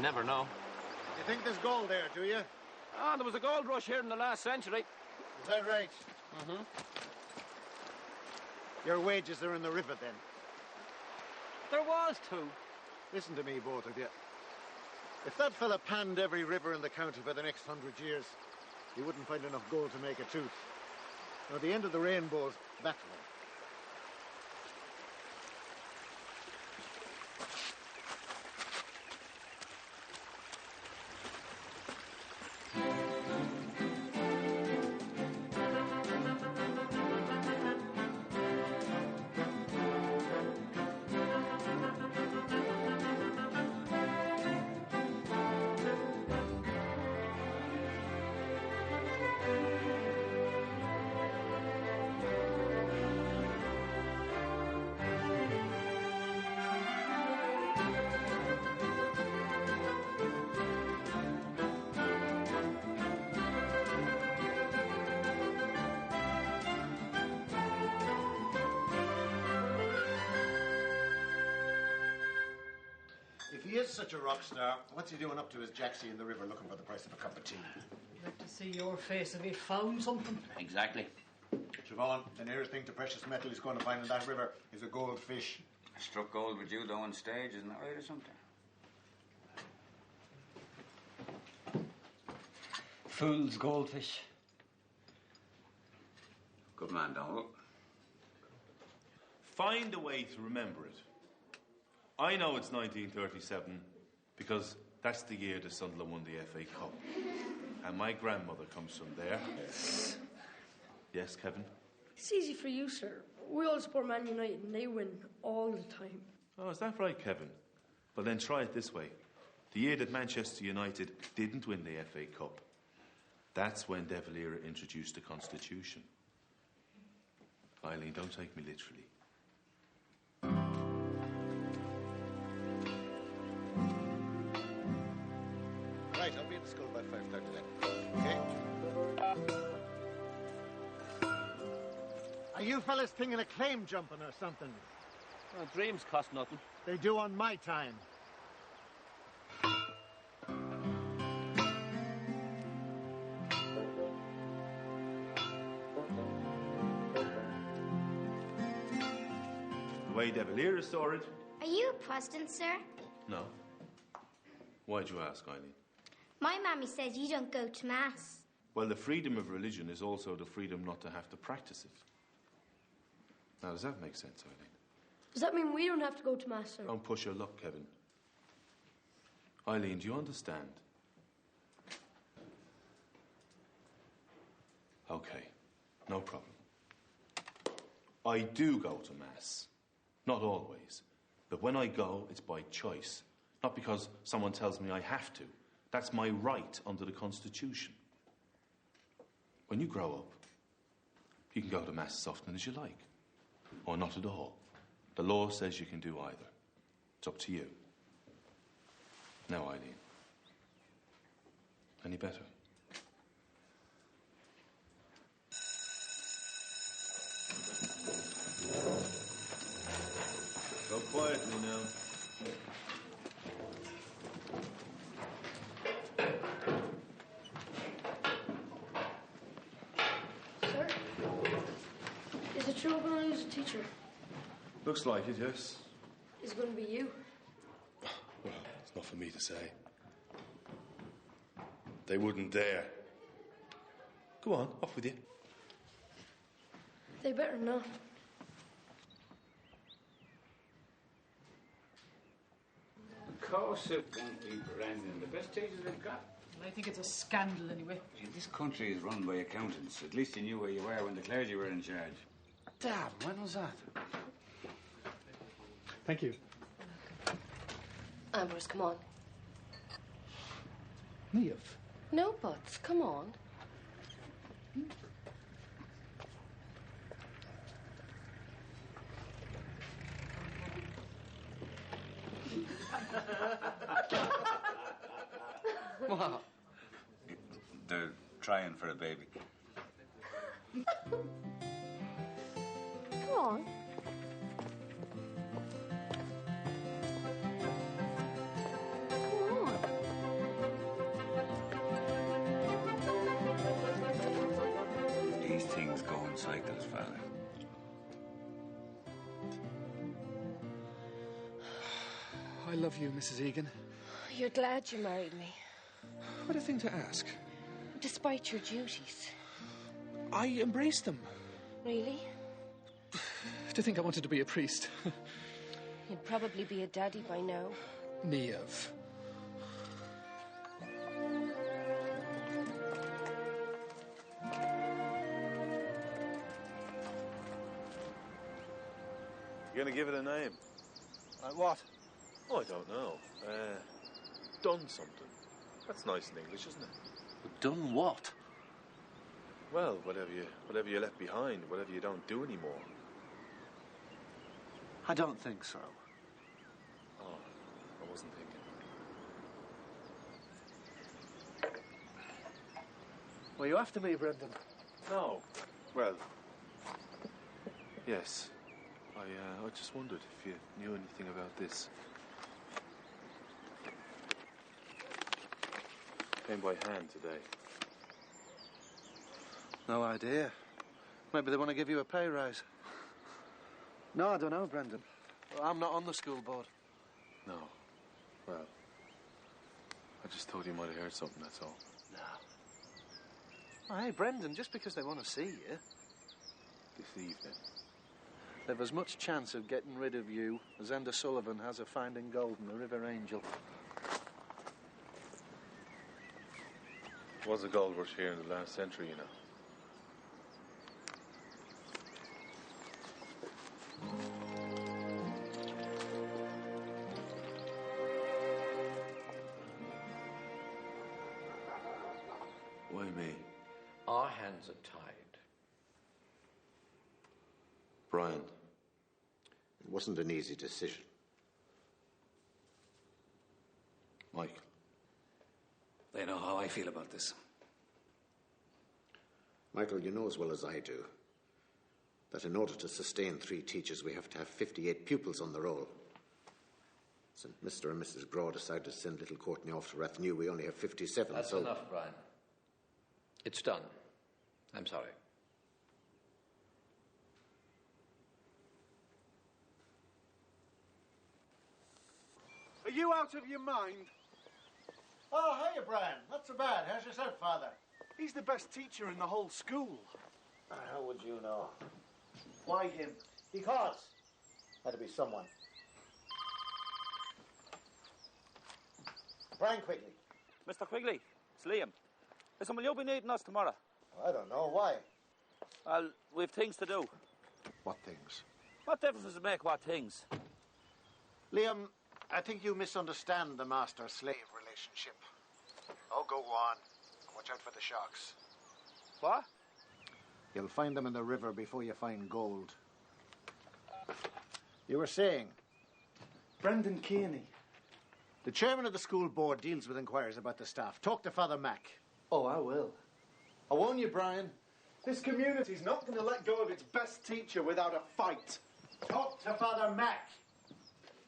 You never know. You think there's gold there, do you? Ah, there was a gold rush here in the last century. Is that right? Mm-hmm. Your wages are in the river, then? There was too. Listen to me, both of you. If that fella panned every river in the county for the next 100 years, he wouldn't find enough gold to make a tooth. Now, the end of the rainbow's that way. If he is such a rock star, what's he doing up to his jacksy in the river looking for the price of a cup of tea? You'd like to see your face if he found something. Exactly. Siobhan, the nearest thing to precious metal he's going to find in that river is a goldfish. I struck gold with you though on stage, isn't that right or something? Fool's goldfish. Good man, Donald. Find a way to remember it. I know it's 1937 because that's the year the Sunderland won the FA Cup. And my grandmother comes from there. Yes, Kevin? It's easy for you, sir. We all support Man United and they win all the time. Oh, is that right, Kevin? Well, then try it this way. The year that Manchester United didn't win the FA Cup, that's when De Valera introduced the Constitution. Eileen, don't take me literally. Right, I'll be in school about 5:30 then. Okay? Are you fellas thinking of claim jumping or something? Well, dreams cost nothing. They do on my time. The way De Valera saw it... Are you a Protestant, sir? No. Why'd you ask, Eileen? My mammy says you don't go to Mass. Well, the freedom of religion is also the freedom not to have to practice it. Now, does that make sense, Eileen? Does that mean we don't have to go to Mass, sir? Don't push your luck, Kevin. Eileen, do you understand? Okay, no problem. I do go to Mass. Not always. But when I go, it's by choice. Not because someone tells me I have to. That's my right under the Constitution. When you grow up, you can go to Mass as often as you like. Or not at all. The law says you can do either. It's up to you. Now, Eileen. Any better? Go quietly now. Sir? Is it true we're going to lose a teacher? Looks like it, yes. Is it going to be you? Well, it's not for me to say. They wouldn't dare. Go on, off with you. They better not. Of course it won't be Brendan. The best teachers they've got. I think it's a scandal anyway. This country is run by accountants. At least you knew where you were when the clergy were in charge. Dad, when was that? Thank you. Ambrose, come on. Niamh. No buts, come on. What? They're trying for a baby. Come on. Come on. on cycles, Father. I love you, Mrs. Egan. You're glad you married me, What a thing to ask. despite your duties. I embraced them. Really? To think I wanted to be a priest. You'd probably be a daddy by now. Niamh. You're going to give it a name? Like what? Oh, I don't know. Done something. That's nice in English, isn't it? Done what? Well, whatever you left behind, whatever you don't do anymore. I don't think so. Oh, I wasn't thinking. Were you after me, Brendan? No. Well, yes. I just wondered if you knew anything about this. Came by hand today. No idea. Maybe they want to give you a pay rise. No, I don't know, Brendan. I'm not on the school board. No. Well, I just thought you might have heard something, that's all. Oh, hey, Brendan, just because they want to see you, This evening. they've as much chance of getting rid of you as Enda Sullivan has of finding gold in the River Angel. Was a gold rush here in the last century, you know. Why me? Our hands are tied. Brian. It wasn't an easy decision. Mike. They know how I feel about this. Michael, you know as well as I do that in order to sustain 3 teachers, we have to have 58 pupils on the roll. Since Mr. and Mrs. Graw decided to send little Courtney off to Rathnew, we only have 57, That's enough, Brian. It's done. I'm sorry. Are you out of your mind? Oh, hiya, Brian. Not so bad. How's yourself, Father? He's the best teacher in the whole school. How would you know? Why him? Because. Had to be someone. Brian Quigley. Mr. Quigley, it's Liam. Listen, will you be needing us tomorrow? I don't know. Why? Well, we've things to do. What things? What difference does it make what things? Liam, I think you misunderstand the master-slave relationship. Oh, go on. Watch out for the sharks. What? You'll find them in the river before you find gold. You were saying? Brendan Kearney. The chairman of the school board deals with inquiries about the staff. Talk to Father Mac. Oh, I will. I warn you, Brian. This community's not going to let go of its best teacher without a fight. Talk to Father Mac.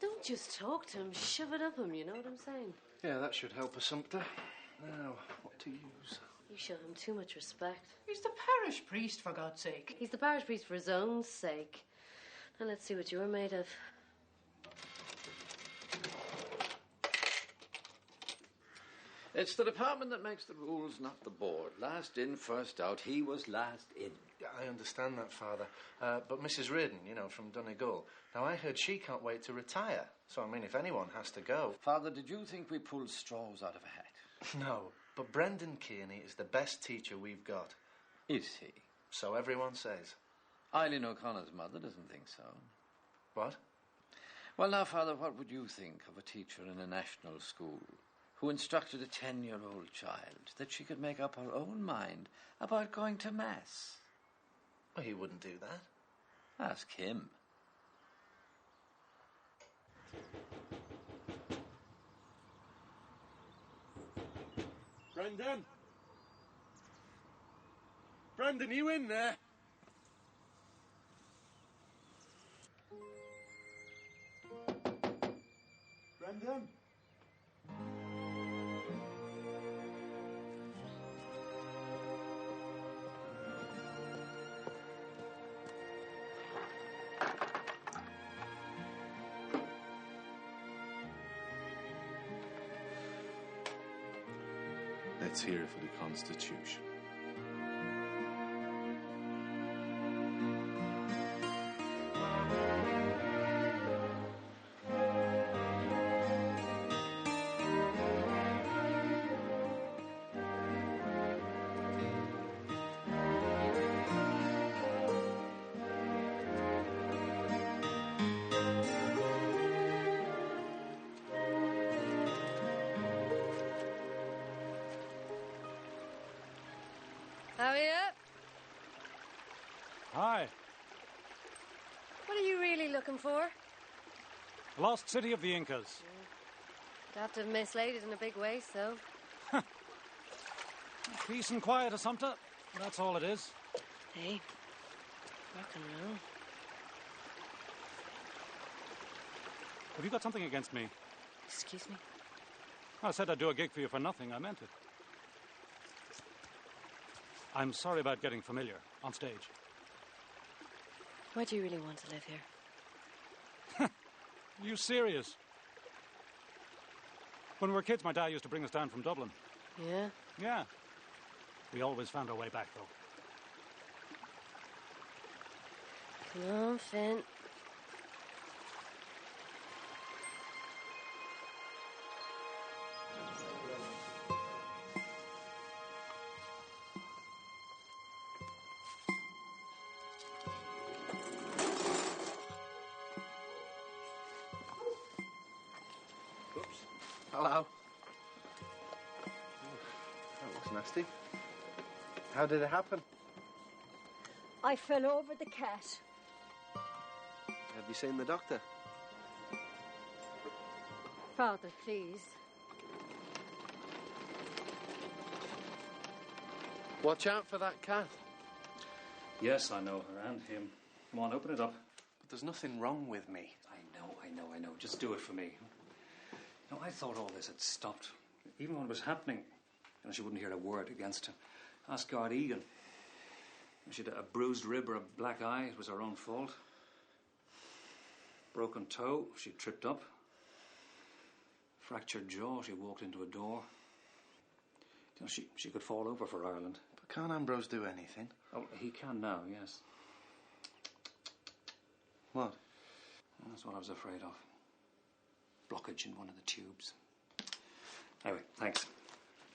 Don't just talk to him, shove it up him, you know what I'm saying? Yeah, that should help us, Sumpter. Now, what to use? You show him too much respect. He's the parish priest, for God's sake. He's the parish priest for his own sake. Now let's see what you're made of. It's the department that makes the rules, not the board. Last in, first out. He was last in. Yeah, I understand that, Father. But Mrs. Reardon, you know, from Donegal. Now, I heard she can't wait to retire. So, I mean, if anyone has to go... Father, did you think we pulled straws out of a hat? No, but Brendan Kearney is the best teacher we've got. Is he? So everyone says. Eileen O'Connor's mother doesn't think so. What? Well, now, Father, what would you think of a teacher in a national school who instructed a 10-year-old child that she could make up her own mind about going to Mass? Well, he wouldn't do that. Ask him. Brendan? Brendan, you in there? Brendan? Let's hear for the Constitution. Harriet? Hi. What are you really looking for? The lost city of the Incas. You'd have to have mislaid it in a big way, so. Peace and quiet, Assumpta. That's all it is. Hey, rock and roll. Have you got something against me? Excuse me? I said I'd do a gig for you for nothing. I meant it. I'm sorry about getting familiar on stage. Why do you really want to live here? Are you serious? When we were kids, my dad used to bring us down from Dublin. Yeah? Yeah. We always found our way back, though. Come on, Finn. Hello. That looks nasty. How did it happen? I fell over the cat. Have you seen the doctor? Father, please. Watch out for that cat. Yes, I know her and him. Come on, open it up. But there's nothing wrong with me. I know. Just do it for me. No, I thought all this had stopped. Even when it was happening, she wouldn't hear a word against him. Ask Guard Egan. She'd a bruised rib or a black eye. It was her own fault. Broken toe. She tripped up. Fractured jaw. She walked into a door. She could fall over for Ireland. But can't Ambrose do anything? Oh, he can now, yes. What? That's what I was afraid of. Blockage in one of the tubes. Anyway, thanks.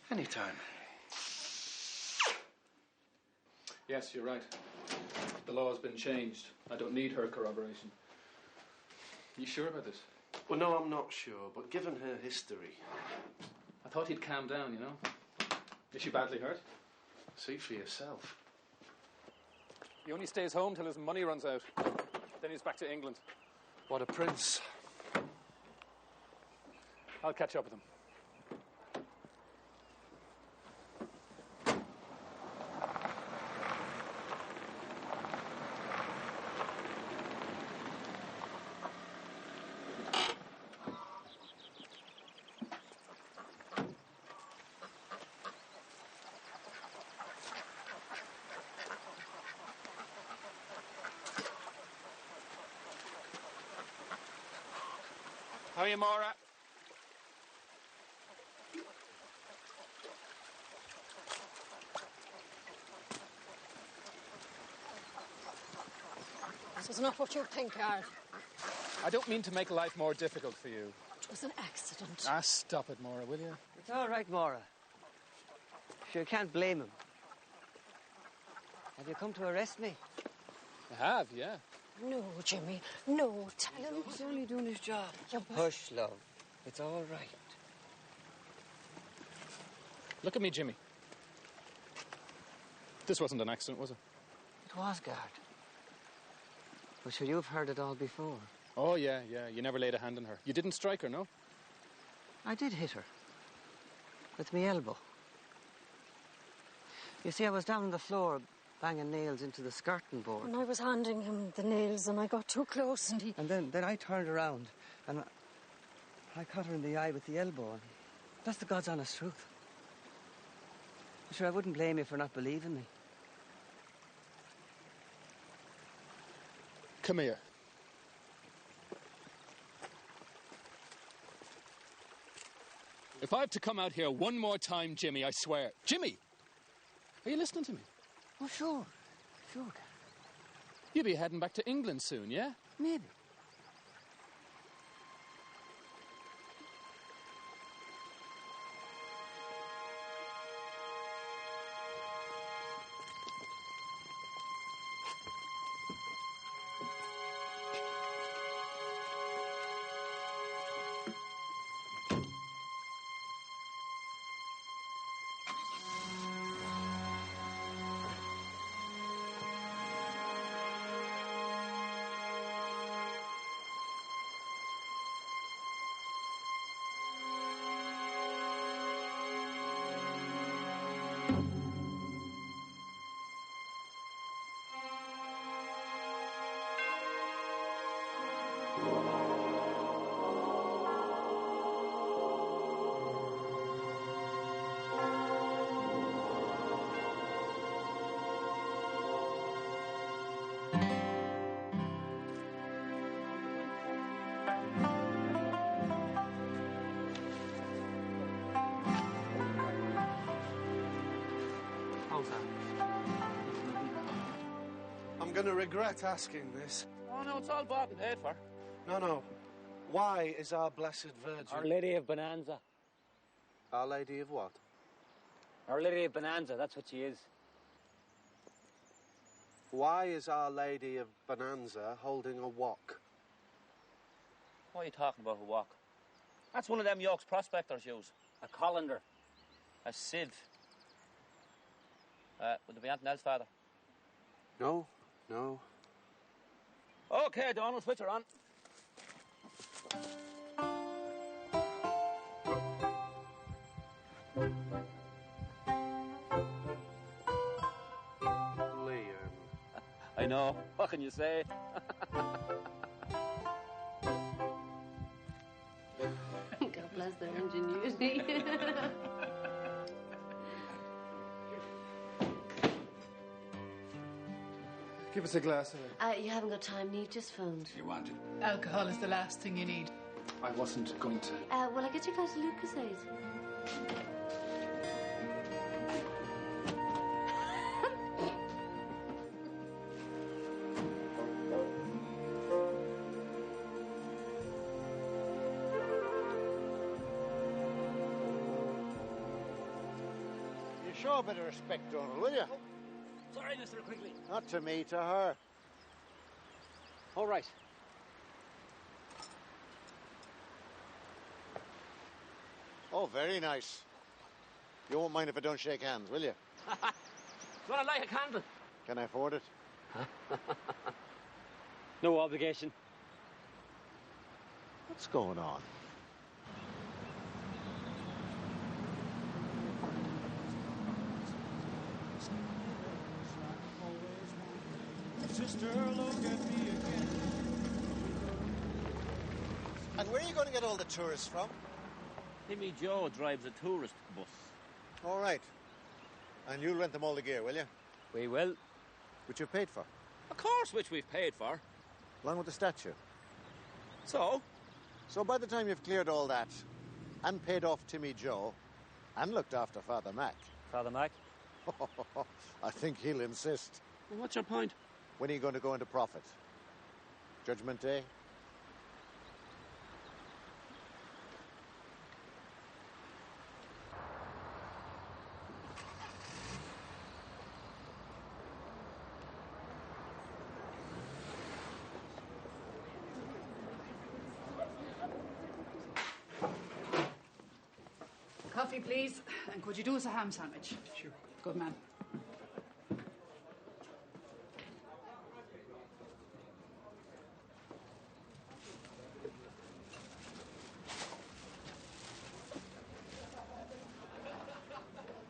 Anytime. Yes, you're right. The law has been changed. I don't need her corroboration. You sure about this? Well, no, I'm not sure, but given her history... I thought he'd calm down, you know? Is she badly hurt? See for yourself. He only stays home till his money runs out. Then he's back to England. What a prince. I'll catch up with him. How are you, Maura? This is not what you think, Ard. I don't mean to make life more difficult for you. It was an accident. Ah, stop it, Maura, will you? It's all right, Maura. Sure, you can't blame him. Have you come to arrest me? I have, yeah. No, Jimmy. No, tell him. He's only doing his job. Yeah, Hush, love. It's all right. Look at me, Jimmy. This wasn't an accident, was it? It was, Guard. But sure, you've heard it all before. Oh, yeah. You never laid a hand on her. You didn't strike her, no? I did hit her. With my elbow. You see, I was down on the floor banging nails into the skirting board. And I was handing him the nails and I got too close and he... And then I turned around and I cut her in the eye with the elbow. And that's the God's honest truth. Sure, I wouldn't blame you for not believing me. Come here. If I have to come out here one more time, Jimmy, I swear. Jimmy! Are you listening to me? Oh, sure. Sure. You'll be heading back to England soon, yeah? Maybe. I'm going to regret asking this. Oh, no, it's all bought and paid for. No. Why is Our Blessed Virgin... Our Lady of Bonanza. Our Lady of what? Our Lady of Bonanza, that's what she is. Why is Our Lady of Bonanza holding a wok? What are you talking about, a walk? That's one of them York's prospectors use. A colander. A sieve. Would there be anything else, Father? No. OK, Donald, switch her on. Liam. I know. What can you say? God bless their ingenuity. Give us a glass of it. You haven't got time, Neve. Just phoned. You want it? Alcohol is the last thing you need. I wasn't going to. Will I get you a glass of Lucasade? You show a bit of respect, Donald, will you? Oh, sorry, Mr. Quigley. Not to me, to her. All right. Oh, very nice. You won't mind if I don't shake hands, will you? Do you want to light a candle? Can I afford it? No obligation. What's going on? Sister, look at me again. And where are you going to get all the tourists from? Timmy Joe drives a tourist bus. All right. And you'll rent them all the gear, will you? We will. Which you've paid for? Of course, which we've paid for. Along with the statue? So? So by the time you've cleared all that, and paid off Timmy Joe, and looked after Father Mac... Father Mac? I think he'll insist. Well, what's your point? When are you going to go into profit? Judgment Day? Coffee, please. And could you do us a ham sandwich? Sure. Good man.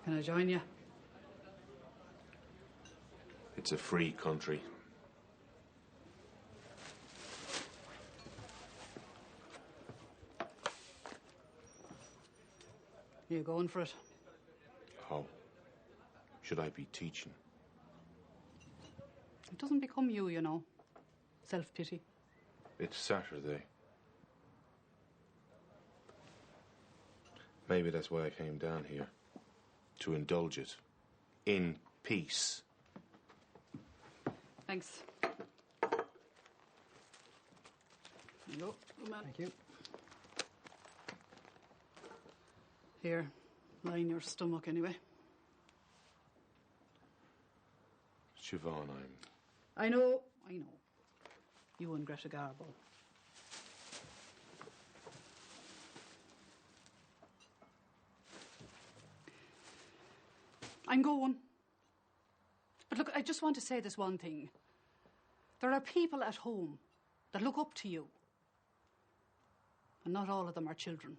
Can I join you? It's a free country. You going for it? How? Should I be teaching? It doesn't become you, you know. Self-pity. It's Saturday. Maybe that's why I came down here. To indulge it. In peace. Thanks. Hello, good man. Thank you. Here, line your stomach anyway. Siobhan, I know. You and Greta Garbo. I'm going. But look, I just want to say this one thing. There are people at home that look up to you. And not all of them are children.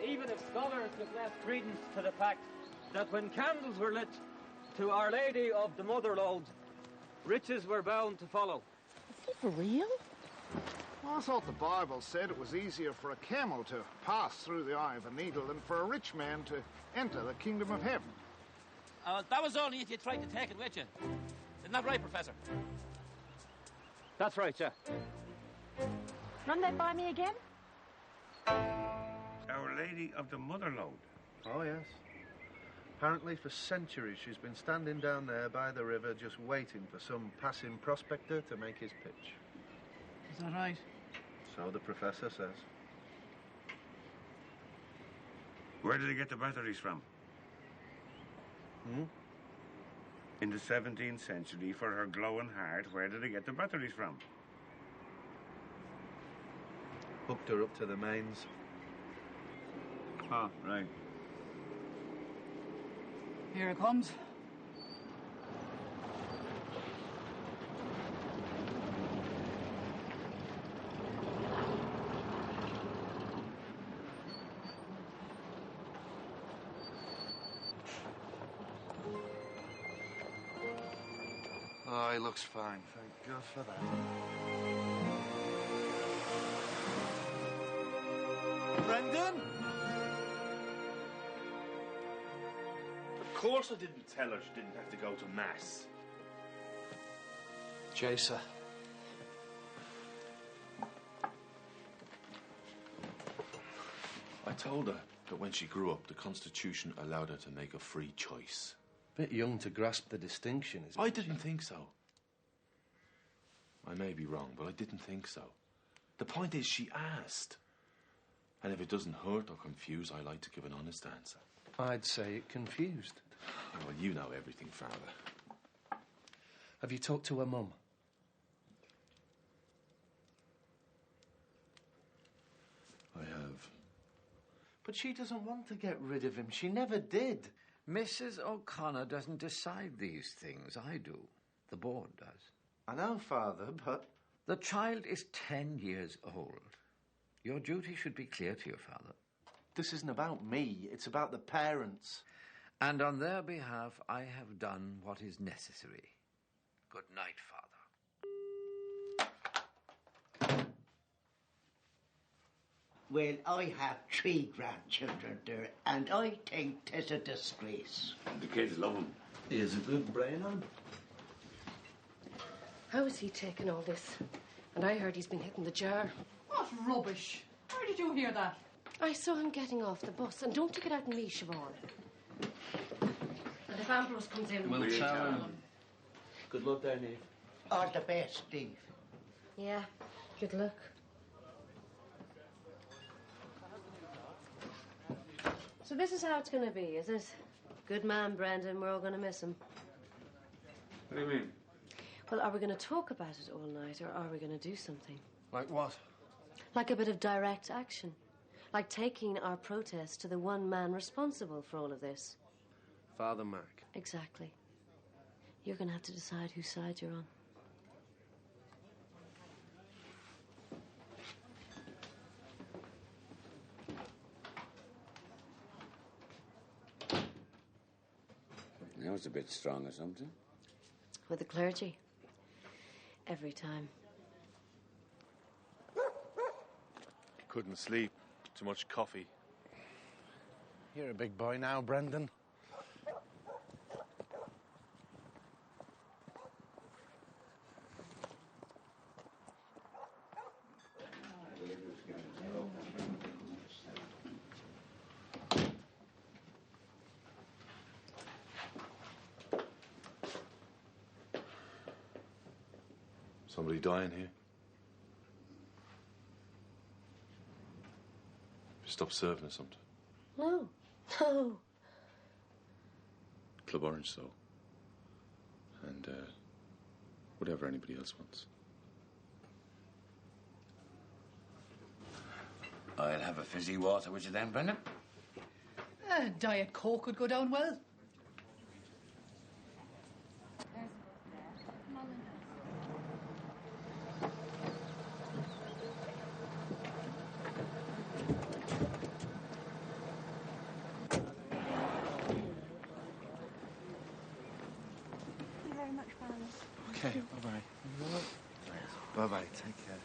Even if scholars give less credence to the fact that when candles were lit to Our Lady of the Mother Lode, riches were bound to follow. Is he for real? Well, I thought the Bible said it was easier for a camel to pass through the eye of a needle than for a rich man to enter the kingdom of heaven. That was only if you tried to take it with you. Isn't that right, Professor? That's right, yeah. Run that by me again? Our Lady of the Mother Lode. Oh, yes. Apparently for centuries she's been standing down there by the river just waiting for some passing prospector to make his pitch. Is that right? So the professor says. Where did they get the batteries from? Hmm? In the 17th century, for her glowing heart, where did they get the batteries from? Hooked her up to the mains. Oh, right. Here it comes. Oh, he looks fine. Thank God for that. Brendan? Of course I didn't tell her she didn't have to go to Mass. Chaser. I told her that when she grew up, the Constitution allowed her to make a free choice. Bit young to grasp the distinction, isn't I it? didn't think so. I may be wrong, but I didn't think so. The point is, she asked. And if it doesn't hurt or confuse, I like to give an honest answer. I'd say it confused. Well, you know everything, Father. Have you talked to her mum? I have. But she doesn't want to get rid of him. She never did. Mrs. O'Connor doesn't decide these things. I do. The board does. I know, Father, but... The child is 10 years old. Your duty should be clear to your father. This isn't about me. It's about the parents. And on their behalf, I have done what is necessary. Good night, Father. Well, I have 3 grandchildren there, and I think 'tis a disgrace. The kids love him. He has a good brain on. How is he taking all this? And I heard he's been hitting the jar. What rubbish. Where did you hear that? I saw him getting off the bus, and don't take it out on me, Siobhan. And if Ambrose comes in... We'll tell him. Good luck there, Niamh. All the best, Steve. Yeah, good luck. So this is how it's going to be, is it? Good man, Brendan. We're all going to miss him. What do you mean? Well, are we going to talk about it all night, or are we going to do something? Like what? Like a bit of direct action. Like taking our protest to the one man responsible for all of this. Father Mark. Exactly. You're going to have to decide whose side you're on. That was a bit strong or something. With the clergy. Every time. Couldn't sleep. Too much coffee. You're a big boy now, Brendan. Somebody dying here? Stop serving or something? No. No. Club Orange, though. And, whatever anybody else wants. I'll have a fizzy water with you then, Brendan. Diet Coke would go down well. Okay, bye-bye. Bye-bye, take care.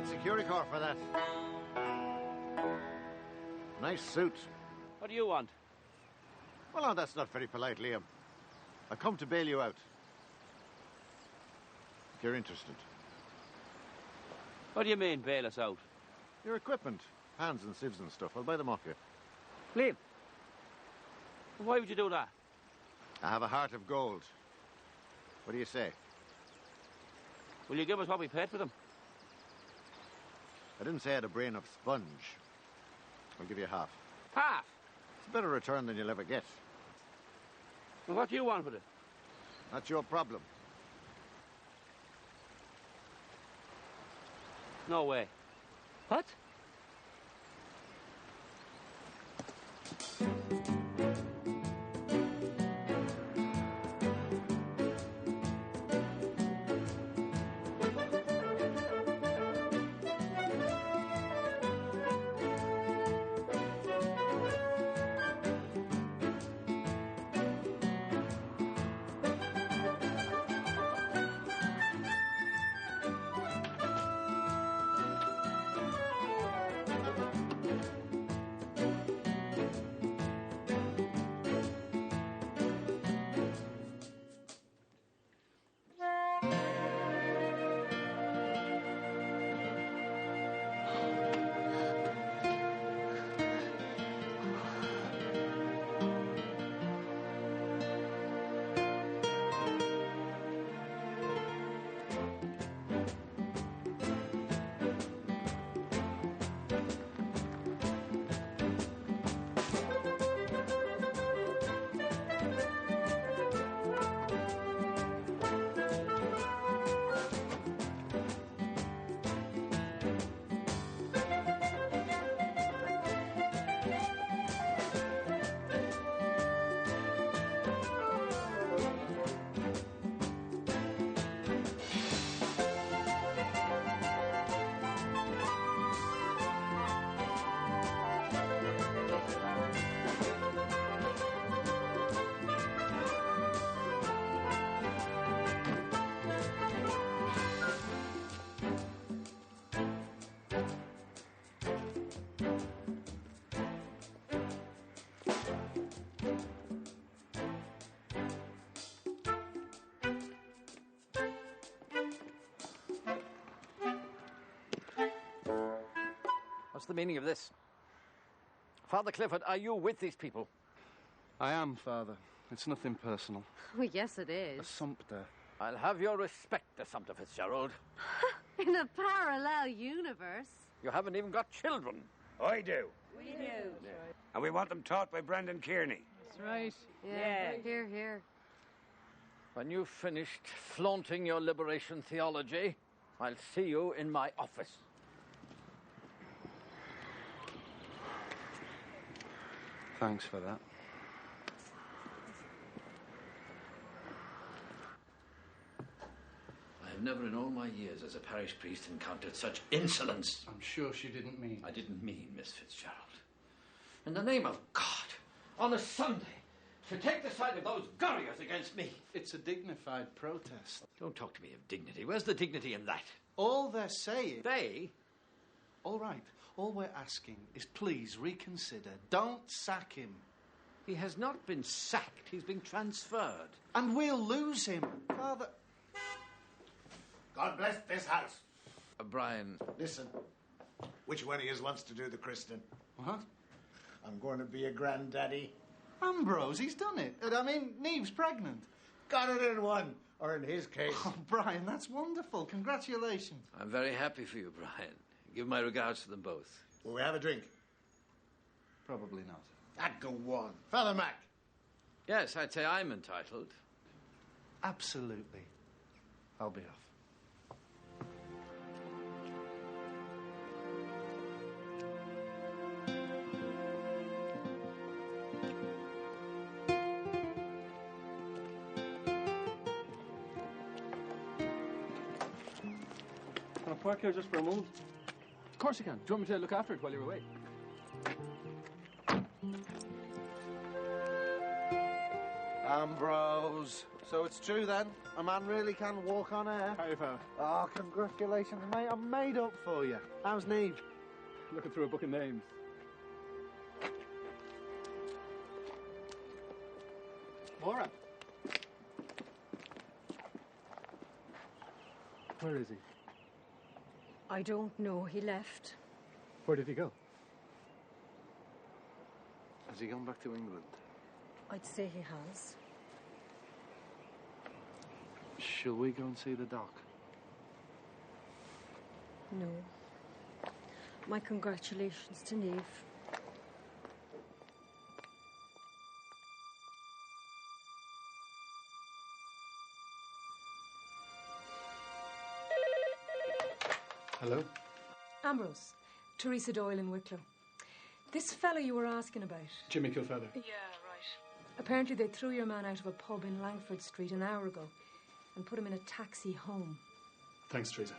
Security car for that. Nice suit. What do you want? Well, no, that's not very polite, Liam. I come to bail you out. If you're interested. What do you mean, bail us out? Your equipment, pans and sieves and stuff. I'll buy them off you. Liam, why would you do that? I have a heart of gold. What do you say? Will you give us what we paid for them? I didn't say I had a brain of sponge. I'll give you half. Half? It's a better return than you'll ever get. Well, what do you want with it? That's your problem. No way. What? What's the meaning of this? Father Clifford, are you with these people? I am, Father. It's nothing personal. Oh, yes, it is. Assumpta. I'll have your respect, Assumpta Fitzgerald. In a parallel universe. You haven't even got children. I do. We do. And we want them taught by Brendan Kearney. That's right. Yeah. Here, here. When you've finished flaunting your liberation theology, I'll see you in my office. Thanks for that. I have never in all my years as a parish priest encountered such insolence. I'm sure she didn't mean. I didn't mean, Miss Fitzgerald. In the name of God, on a Sunday, to take the side of those gurriers against me. It's a dignified protest. Don't talk to me of dignity. Where's the dignity in that? All they're saying... They? All right. All we're asking is please reconsider. Don't sack him. He has not been sacked. He's been transferred. And we'll lose him. Father... God bless this house. Brian... Listen, which one of you wants to do the christening? What? I'm going to be a granddaddy. Ambrose, he's done it. I mean, Neve's pregnant. Got it in one, or in his case. Oh, Brian, that's wonderful. Congratulations. I'm very happy for you, Brian. Give my regards to them both. Will we have a drink? Probably not. That go on. Father Mac. Yes, I'd say I'm entitled. Absolutely. I'll be off. Can I park here just for a moment? Of course you can. Do you want me to look after it while you're away? Ambrose. So it's true then? A man really can walk on air? How are you, fella? Oh, congratulations, mate. I'm made up for you. How's Neve? Looking through a book of names. Maura. Where is he? I don't know. He left. Where did he go? Has he gone back to England? I'd say he has. Shall we go and see the doc? No. My congratulations to Neve. Hello? Ambrose, Teresa Doyle in Wicklow. This fellow you were asking about. Jimmy Kilfeather. Yeah, right. Apparently they threw your man out of a pub in Langford Street an hour ago and put him in a taxi home. Thanks, Teresa.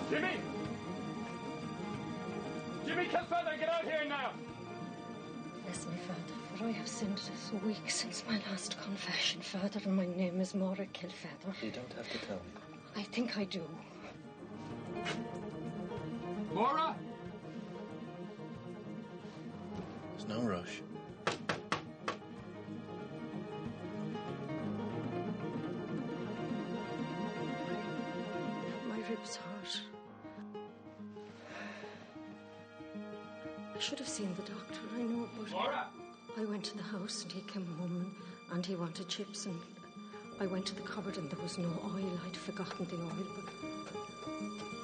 Jimmy! Jimmy Kilfeather, get out here now! Bless me, Father, for I have sinned so weak since my last confession, Father, and my name is Maura Kilfeather. You don't have to tell me. I think I do. Maura! There's no rush. My ribs hurt. I should have seen the doctor, I know, but... Maura! I went to the house and he came home and he wanted chips and I went to the cupboard and there was no oil. I'd forgotten the oil, but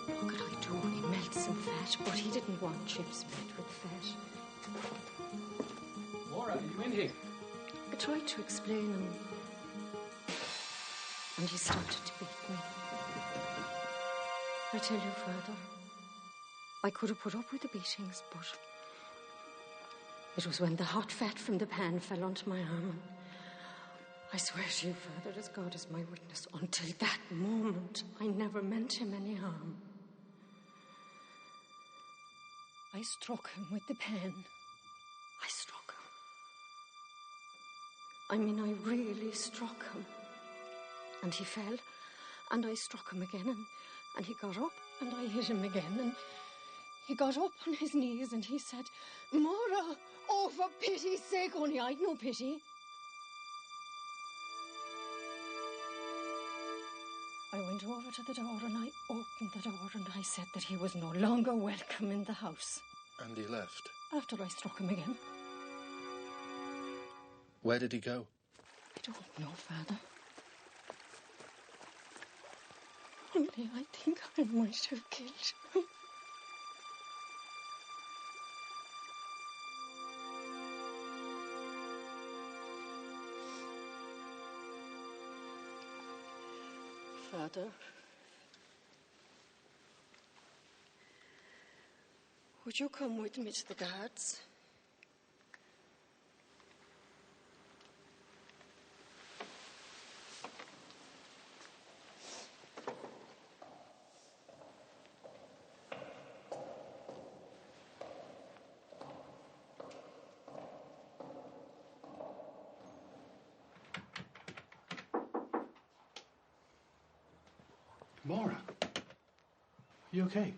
what could I do? He melts in fat, but he didn't want chips made with fat. Maura, are you in here? I tried to explain and he started to beat me. I tell you, Father, I could have put up with the beatings, but it was when the hot fat from the pan fell onto my arm. I swear to you, Father, as God is my witness, until that moment, I never meant him any harm. I struck him with the pen. I struck him. I mean, I really struck him. And he fell, and I struck him again, and he got up, and I hit him again, and he got up on his knees, and he said, Mora, oh, for pity's sake, only I'd no pity. I went over to the door, and I opened the door, and I said that he was no longer welcome in the house. And he left? After I struck him again. Where did he go? I don't know, Father. Only I think I might have killed him. Father, would you come with me to the guards? Maura, you okay?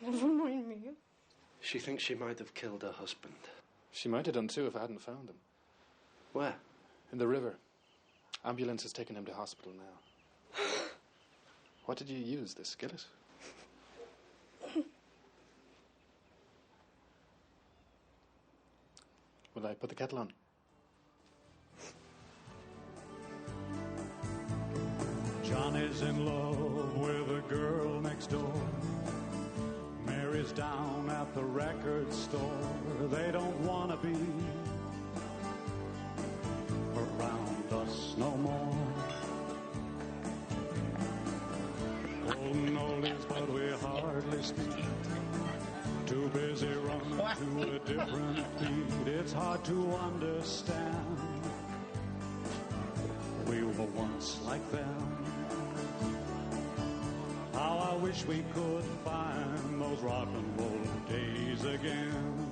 Never mind me. She thinks she might have killed her husband. She might have done too if I hadn't found him. Where? In the river. Ambulance has taken him to hospital now. What did you use, this skillet? Will I put the kettle on? Johnny's in love with a girl next door. Mary's down at the record store. They don't want to be around us no more. Holding oldies, but we hardly speak. Too busy running to a different beat. It's hard to understand. We were once like them. How I wish we could find those rock and roll days again.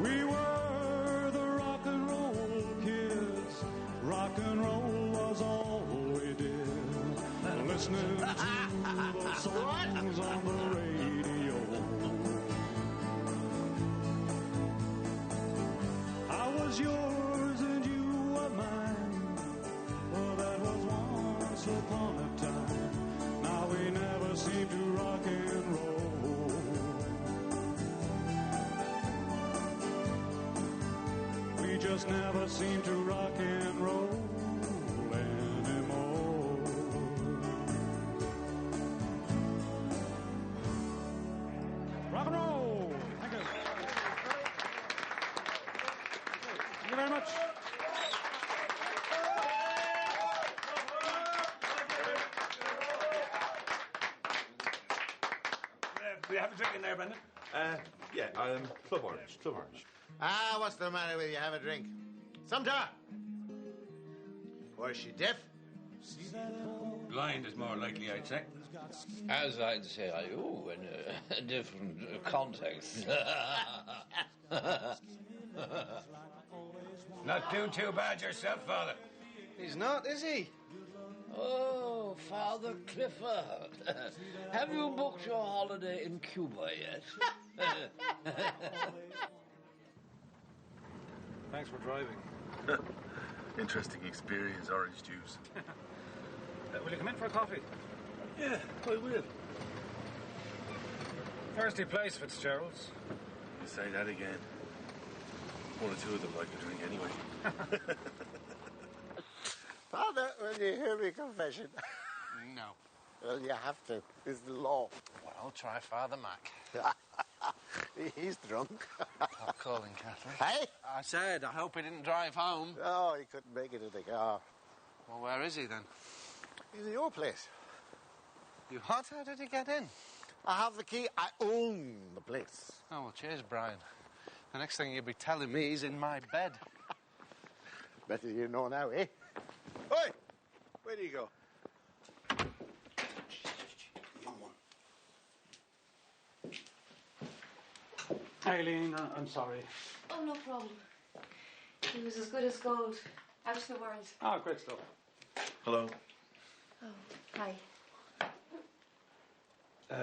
We were the rock and roll kids. Rock and roll was all we did. Listening to those songs on the radio. I was yours and you were mine. Oh, that was once upon a time. Now we never seem to rock and roll. We just never seem to rock and roll anymore. Rock and roll! Thank you. Thank you very much. Do you have a drink in there, Brendan? Yeah, Club Orange, Club Orange. Ah, what's the matter with you? Have a drink. Sumter! Or is she deaf? Blind is more likely, I'd say. As I'd say, in a different context. Not doing too bad yourself, Father. He's not, is he? Oh, Father Clifford. Have you booked your holiday in Cuba yet? Thanks for driving. Interesting experience, orange juice. Will you come in for a coffee? Yeah, I will. Thirsty place, Fitzgerald's. You say that again. One or two of them like a drink anyway. Father, will you hear me confession? No. Well, you have to. It's the law. Well, try Father Mac. He's drunk. Stop calling, Catherine. Hey? I said, I hope he didn't drive home. Oh, he couldn't make it in the car. Well, where is he then? He's at your place. You what? How did he get in? I have the key. I own the place. Oh, well, cheers, Brian. The next thing you'll be telling me he's in my bed. Better you know now, eh? Oi! Where do you go? Aileen, I'm sorry. Oh, no problem. He was as good as gold. Out of the world. Ah, great stuff. Hello. Oh, hi.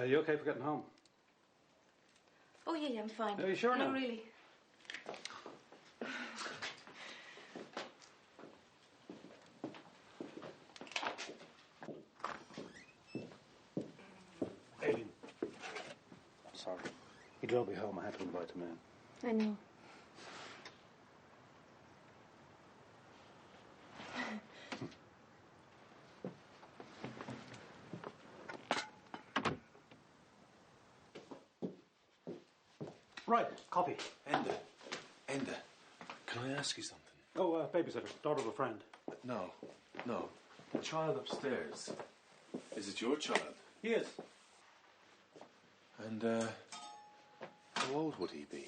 You okay for getting home? Oh, yeah, I'm fine. Are you sure no, now? really. Aileen. Sorry. He drove me home. I had to invite him in. I know. Right, copy. Enda. Can I ask you something? Oh, babysitter, daughter of a friend. No. The child upstairs. Is it your child? He is. And, how old would he be?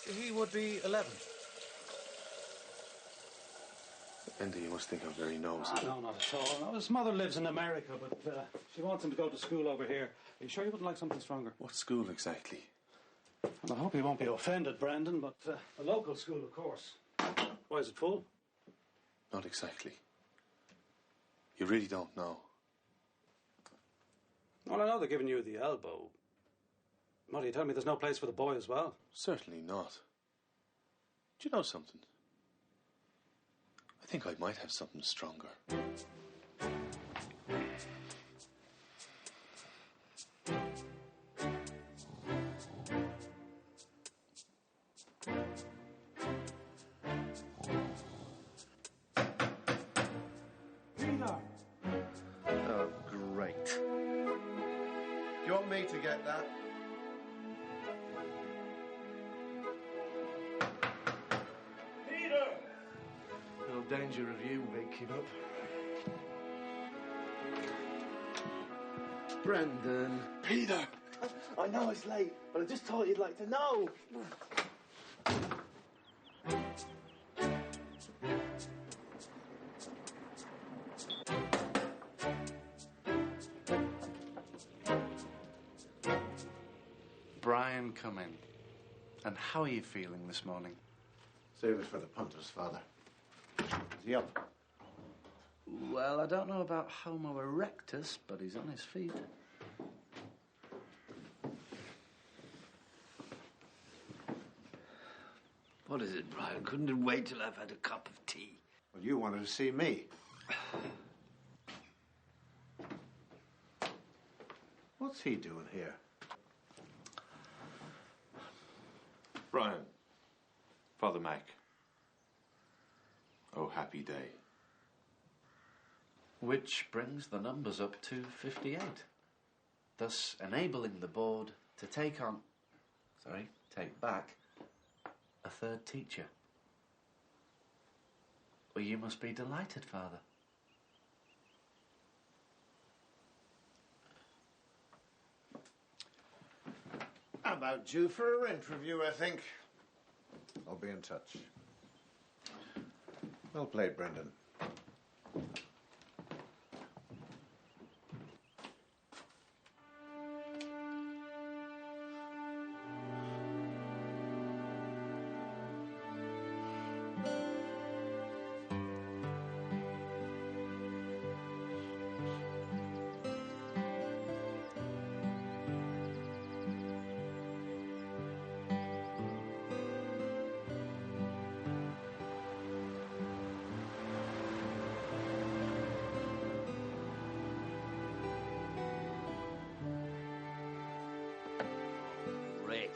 He would be 11. Enda, you must think I'm very nosy. No, not at all. No, his mother lives in America, but she wants him to go to school over here. Are you sure you wouldn't like something stronger? What school exactly? Well, I hope you won't be offended, Brandon, but a local school, of course. Why, is it full? Not exactly. You really don't know. Well, I know they're giving you the elbow. What, are you telling me there's no place for the boy as well? Certainly not. Do you know something? I think I might have something stronger. Oh, great. Do you want me to get that? Peter! No danger of you waking up. Brendan. Peter! I know it's late, but I just thought you'd like to know. Brian, come in. And how are you feeling this morning? Save it for the punters, Father. Is he up? Well, I don't know about Homo erectus, but he's on his feet. What is it, Brian? Couldn't it wait till I've had a cup of tea? Well, you wanted to see me. What's he doing here? Brian. Father Mac. Oh, happy day. Which brings the numbers up to 58, thus enabling the board to take back a third teacher. Well, you must be delighted, Father. I'm about due for a rent review, I think. I'll be in touch. Well played, Brendan. Great.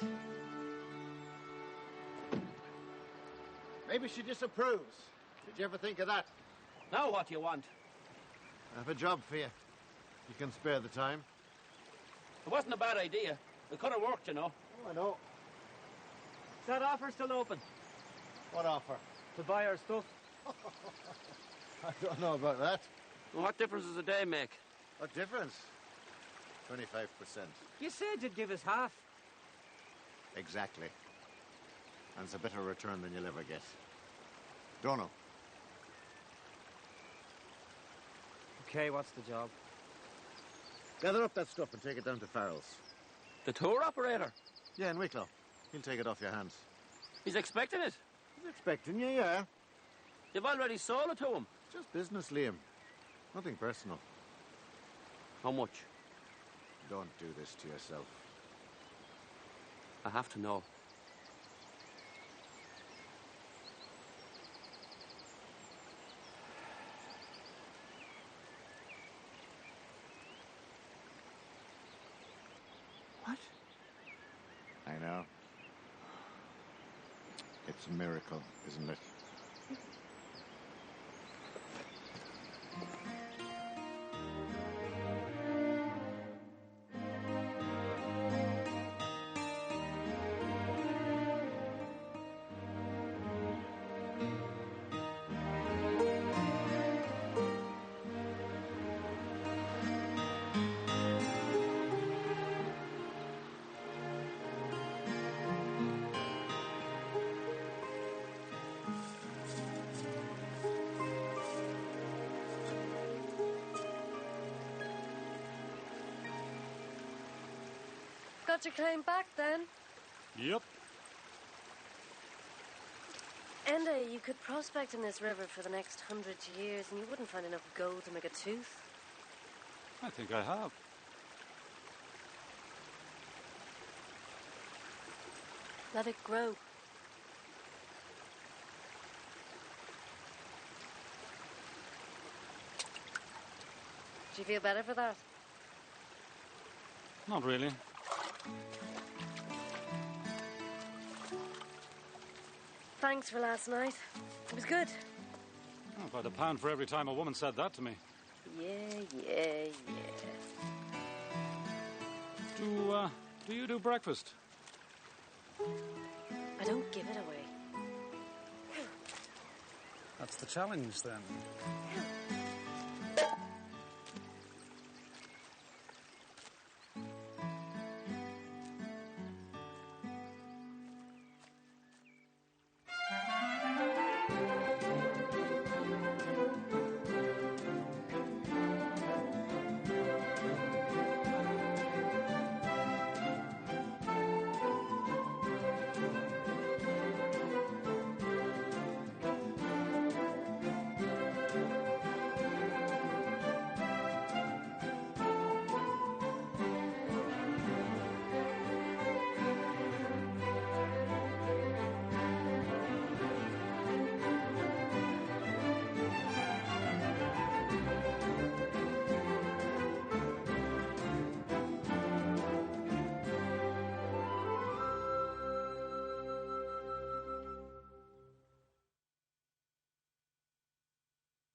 Maybe she disapproves. Did you ever think of that? Now what do you want? I have a job for you. You can spare the time. It wasn't a bad idea. It could have worked, you know. Oh, I know. Is that offer still open? What offer? To buy our stuff? I don't know about that. Well, what difference does a day make? What difference? 25%. You said you'd give us half. Exactly. And it's a better return than you'll ever get. Don't know. Okay, what's the job? Gather up that stuff and take it down to Farrell's. The tour operator? Yeah, in Wicklow. He'll take it off your hands. He's expecting it? He's expecting you, yeah. You've already sold it to him? Just business, Liam. Nothing personal. How much? Don't do this to yourself. I have to know. What? I know. It's a miracle, isn't it? Got your claim back then? Yep. Enda, you could prospect in this river for the next 100 years and you wouldn't find enough gold to make a tooth. I think I have. Let it grow. Do you feel better for that? Not really. Thanks for last night. It was good. I've had £1 for every time a woman said that to me. Yeah. Do you do breakfast? I don't give it away. That's the challenge, then.